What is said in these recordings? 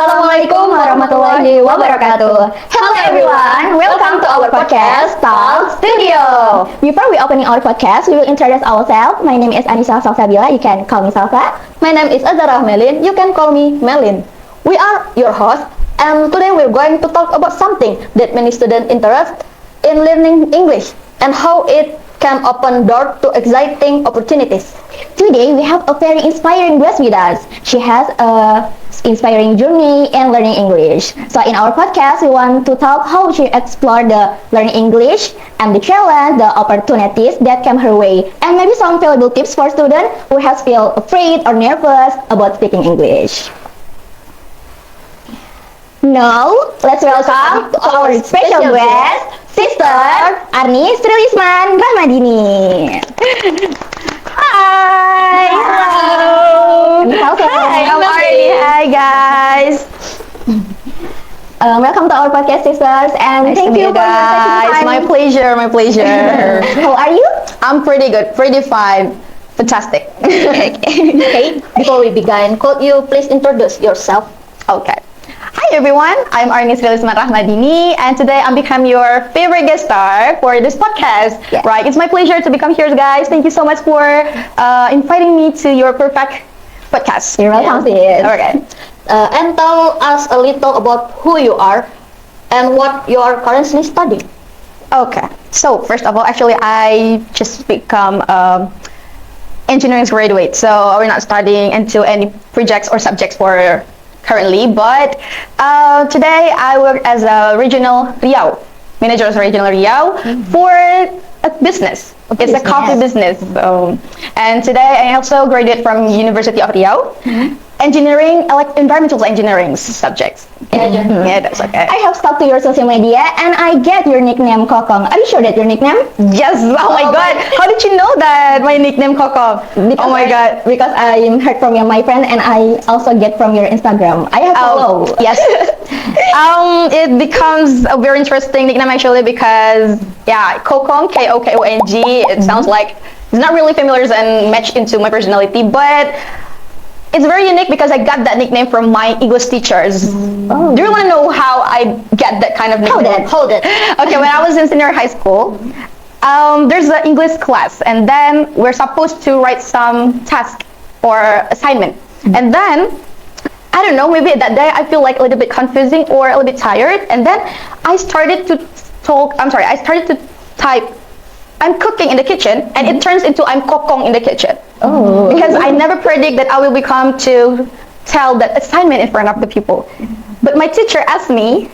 Assalamualaikum warahmatullahi wabarakatuh. Hello everyone, welcome to our podcast Talk Studio. Before we opening our podcast, we will introduce ourselves. My name is Arni Srilisman Rachmadini. You can call me Salsa. My name is Azara Melin. You can call me Melin. We are your hosts, and today we're going to talk about something that many students interest in learning English and how it can open doors to exciting opportunities. Today we have a very inspiring guest with us. She has a inspiring journey in learning English. So in our podcast, we want to talk how she explored the learning English and the challenge, the opportunities that came her way, and maybe some valuable tips for students who has feel afraid or nervous about speaking English. Now, let's welcome to our special guest, Sister Arni Srilisman Rachmadini. Hi! Hello! Hi, I'm Arni. Hi, guys! Welcome to our podcast, sisters, and thank you for your taking time. My pleasure. How are you? I'm pretty good, pretty fine. Fantastic. Okay. Before we begin, could you please introduce yourself? Okay. Hi everyone, I'm Arni Srilisman Rachmadini, and today I'm become your favorite guest star for this podcast. Yes. Right, it's my pleasure to become here, guys. Thank you so much for inviting me to your perfect podcast. You're welcome, sis. Okay. And tell us a little about who you are and what you are currently studying. Okay. So first of all, actually, I just become engineering graduate. So we're not studying into any projects or subjects for currently, but today I work as a regional Riau, manager of regional Riau for a business. It's a coffee business. So, and today I also graduated from University of Riau, engineering, environmental engineering subjects. Yeah, that's okay. I have stalked to your social media and I get your nickname Kokong. Are you sure that your nickname? Yes. Oh my God. How did you know that my nickname Kokong? Oh my God. Because I heard from my friend and I also get from your Instagram. I have follow. Yes. It becomes a very interesting nickname actually because Kokong, Kokong. It sounds like it's not really familiar and matched into my personality, but it's very unique because I got that nickname from my English teachers. Oh. Do you want to know how I get that kind of nickname? Hold it. Okay, when I was in senior high school, there's an English class, and then we're supposed to write some task or assignment. And then, I don't know, maybe that day I feel like a little bit confusing or a little bit tired, and then I started to type, I'm cooking in the kitchen, and it turns into I'm kokong in the kitchen. Oh. Because I never predict that I will become to tell that assignment in front of the people. But my teacher asked me,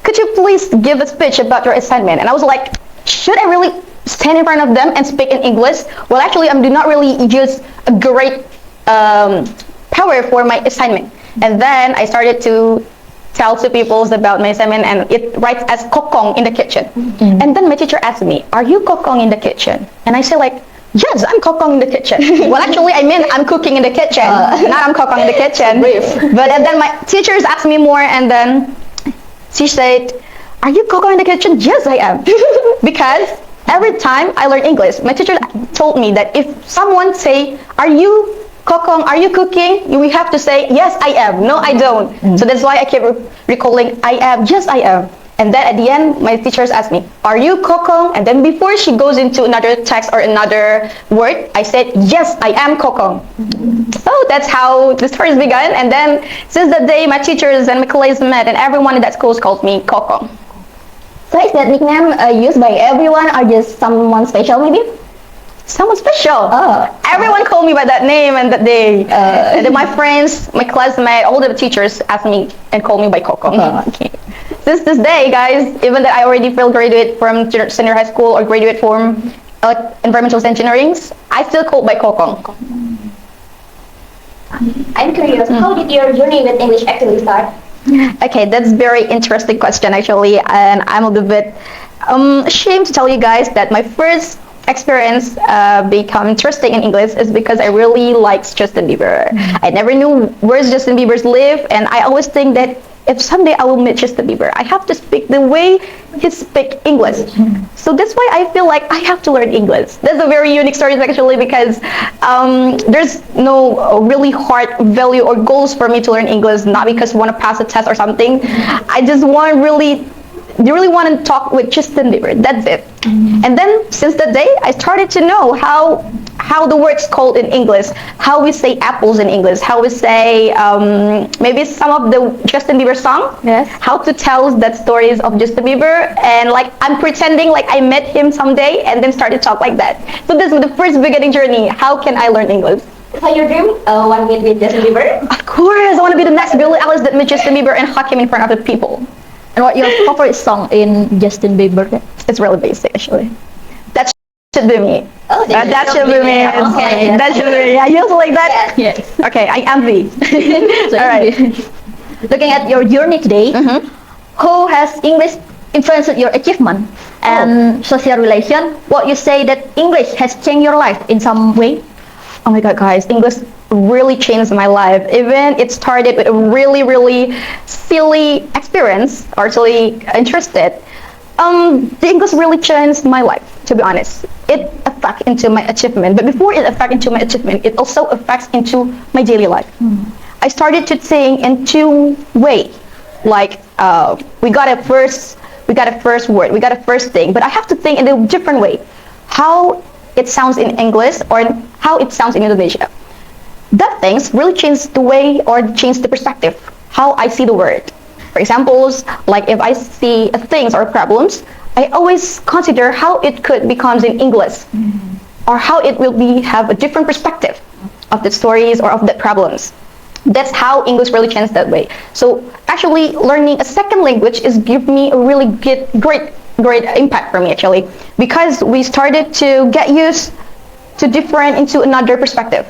could you please give a speech about your assignment? And I was like, should I really stand in front of them and speak in English? Well, actually, I do not really use a great power for my assignment. And then I started to tell to people about my assignment, and it writes as kokong in the kitchen. And then my teacher asked me, are you kokong in the kitchen? And I say like, yes, I'm kokong in the kitchen. Well, actually, I mean I'm cooking in the kitchen, not I'm kokong in the kitchen. But and then my teachers asked me more, and then she said, are you kokong in the kitchen? Yes, I am. Because every time I learn English, my teacher told me that if someone say, are you kokong, are you cooking? We have to say, yes, I am. No, I don't. So that's why I keep recalling, I am. Yes, I am. And then at the end, my teachers asked me, are you kokong? And then before she goes into another text or another word, I said, yes, I am kokong. So that's how the stories began. And then since that day, my teachers and my classmates and everyone in that school called me kokong. So is that nickname used by everyone or just someone special maybe? Someone special. Oh. Everyone called me by that name and that day. And then my friends, my classmates, all the teachers asked me and called me by Kokong. Okay. Since this day, guys, even that I already feel graduate from senior high school or graduate from environmental engineering, I still called by Kokong. I'm curious, how did your journey with English actually start? Okay, that's very interesting question actually, and I'm a little bit ashamed to tell you guys that my first experience become interesting in English is because I really liked Justin Bieber. I never knew where Justin Bieber live, and I always think that if someday I will meet Justin Bieber, I have to speak the way he speaks English. So that's why I feel like I have to learn English. That's a very unique story actually, because there's no really hard value or goals for me to learn English, not because I want to pass a test or something. I just want really want to talk with Justin Bieber. That's it. And then since that day, I started to know how the words called in English, how we say apples in English, how we say maybe some of the Justin Bieber song, Yes. how to tell that stories of Justin Bieber, and like I'm pretending like I met him someday and then started to talk like that. So this was the first beginning journey. How can I learn English? So your dream, one meet with Justin Bieber? Of course, I want to be the next Billie Eilish that met Justin Bieber and hug him in front of the people. And what your favorite song in Justin Bieber? It's really basic actually. That should be me. Oh, That should be me. Okay. That should be me. Yeah, you also like that? Yes. Okay, I envy. So All right. looking at your journey today, how has English influenced your achievement and social relation? What you say that English has changed your life in some way? Oh my god, guys, English really changed my life. Even it started with a really silly experience, or really interested. The English really changed my life, to be honest. It affects into my achievement, but before it affects into my achievement, it also affects into my daily life. I started to think in two ways. Like we got a first word, we got a first thing, but I have to think in a different way. How it sounds in English or how it sounds in Indonesia. That things really changed the way or changed the perspective, how I see the word. For examples, like if I see things or problems, I always consider how it could become in English, or how it will have a different perspective of the stories or of the problems. That's how English really changed that way. So actually learning a second language is give me a really great impact for me actually, because we started to get used to different into another perspective,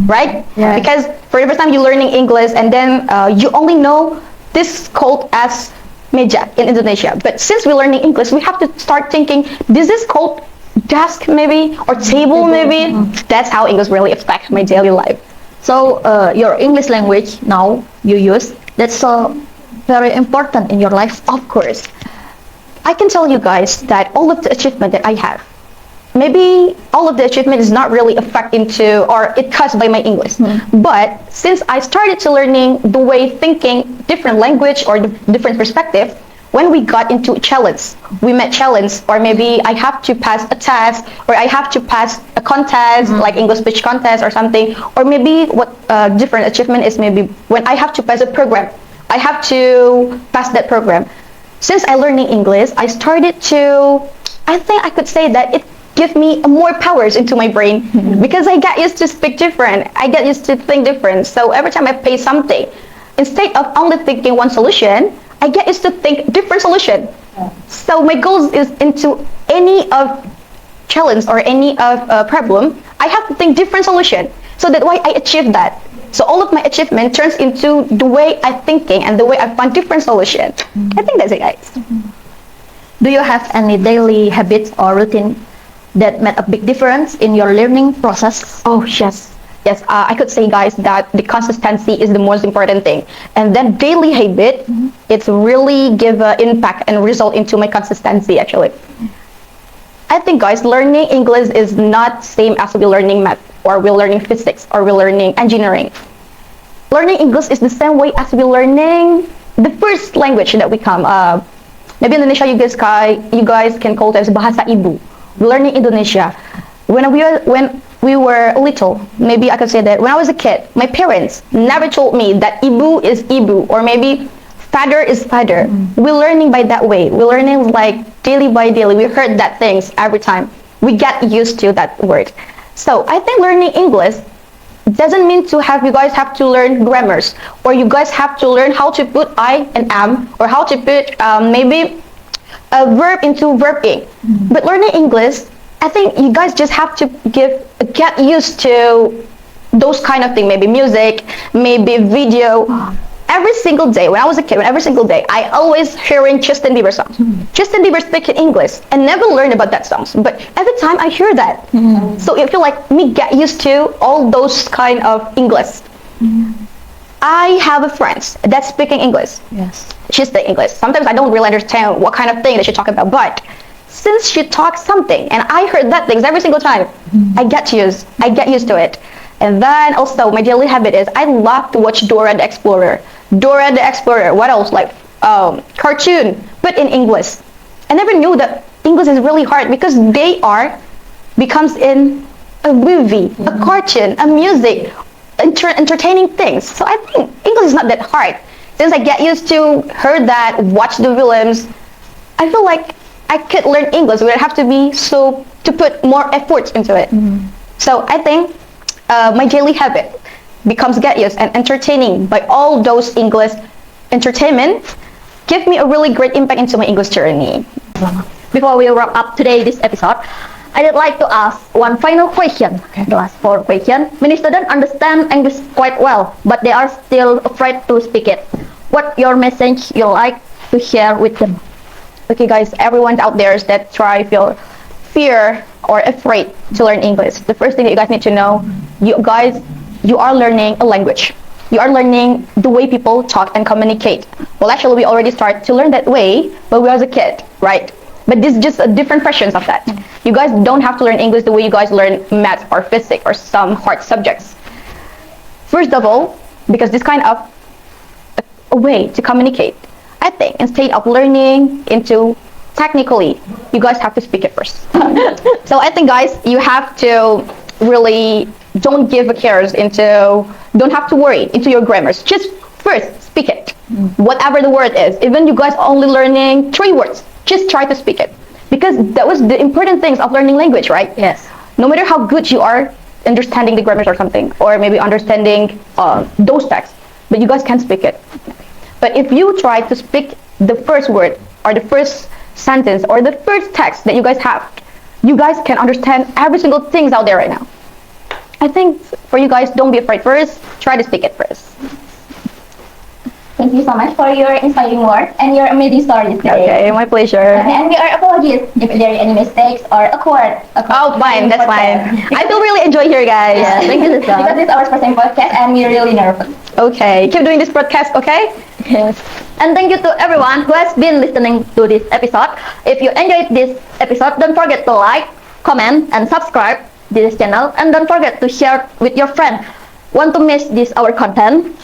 right? Yeah. Because for the first time you're learning English and then you only know this called as meja in Indonesia, but since we're learning English, we have to start thinking this is called desk maybe, or table maybe. That's how English really affects my daily life. So your English language now you use, that's so very important in your life. Of course, I can tell you guys that all of the achievement that I have, maybe all of the achievement is not really affected into or it caused by my English. But since I started to learning the way thinking different language or different perspective, when we got into a challenge, we met challenge, or maybe I have to pass a test, or I have to pass a contest, like English speech contest or something, or maybe what different achievement is maybe when I have to pass a program, I have to pass that program. Since I learning English, I started to, I think I could say that it give me more powers into my brain, because I got used to speak different, I get used to think different. So every time I pay something, instead of only thinking one solution, I get used to think different solution. So my goals is into any of challenge or any of problem, I have to think different solution. So that why I achieve that. So all of my achievement turns into the way I thinking and the way I find different solution. I think that's it, guys. Do you have any daily habits or routine that made a big difference in your learning process? Oh yes, I could say, guys, that the consistency is the most important thing, and then daily habit, it's really give an impact and result into my consistency actually. I think, guys, learning English is not same as we learning math, or we're learning physics, or we're learning engineering. Learning English is the same way as we're learning the first language that we come. Maybe in Indonesia, you guys can call it as bahasa ibu. We're learning Indonesia. When we were little, maybe I could say that when I was a kid, my parents never told me that ibu is ibu, or maybe father is father. We're learning by that way. We're learning like daily by daily. We heard that things every time. We get used to that word. So I think learning English doesn't mean to have you guys have to learn grammars, or you guys have to learn how to put I and am, or how to put maybe a verb into verb ing. But learning English, I think you guys just have to get used to those kind of things, maybe music, maybe video. Every single day, when I was a kid, every single day, I always hearing Justin Bieber songs. Justin Bieber speaking English, and never learned about that songs. But every time I hear that, so it feel like me get used to all those kind of English. I have a friend that's speaking English. Yes. She's speaking English. Sometimes I don't really understand what kind of thing that she's talking about, but since she talks something and I heard that things every single time, I get used to it. And then also my daily habit is I love to watch Dora the Explorer. Dora the Explorer. What else? Like cartoon, but in English. I never knew that English is really hard because they are becomes in a movie, a cartoon, a music, entertaining things. So I think English is not that hard. Since I get used to heard that, watch the films, I feel like I could learn English without have to be so to put more effort into it. So I think my daily habit becomes get used and entertaining by all those English entertainment give me a really great impact into my English journey. Before we wrap up today this episode, I'd like to ask one final question. The last 4 questions. Many students understand English quite well, but they are still afraid to speak it. What your message you like to share with them? Okay guys, everyone out there that feel fear or afraid to learn English. The first thing that you guys need to know, you are learning a language. You are learning the way people talk and communicate. Well, actually, we already start to learn that way when we was a kid, right? But this is just a different versions of that. You guys don't have to learn English the way you guys learn math or physics or some hard subjects. First of all, because this kind of a way to communicate, I think instead of learning into technically, you guys have to speak it first. So I think guys, you have to really don't give a cares into, don't have to worry into your grammars. Just first speak it. Whatever the word is, even you guys only learning 3 words, just try to speak it. Because that was the important things of learning language, right? Yes. No matter how good you are understanding the grammars or something, or maybe understanding those texts, but you guys can speak it. But if you try to speak the first word or the first sentence or the first text that you guys have, you guys can understand every single things out there right now. I think for you guys, don't be afraid first, try to speak it first. Thank you so much for your inspiring words and your amazing stories today. Okay, my pleasure. And we are apologies if there are any mistakes or awkward. Oh, fine, that's fine. I feel really enjoy here, guys. Yeah, thank you, Lisa. Because it's our first time podcast and we're really nervous. Okay, keep doing this broadcast, okay? Yes. And thank you to everyone who has been listening to this episode. If you enjoyed this episode, don't forget to like, comment, and subscribe this channel. And don't forget to share with your friends. Want to miss this our content?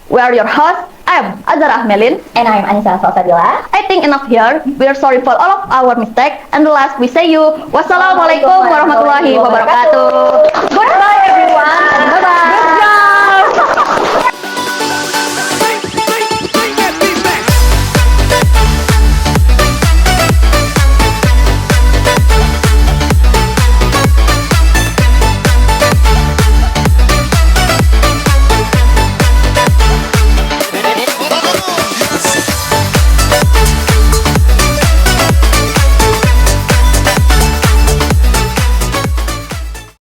We are your hosts. I'm Azara Melin. And I'm Anissa Salsabila. I think enough here. We are sorry for all of our mistakes. And the last we say you, wassalamualaikum warahmatullahi wabarakatuh. Goodbye everyone.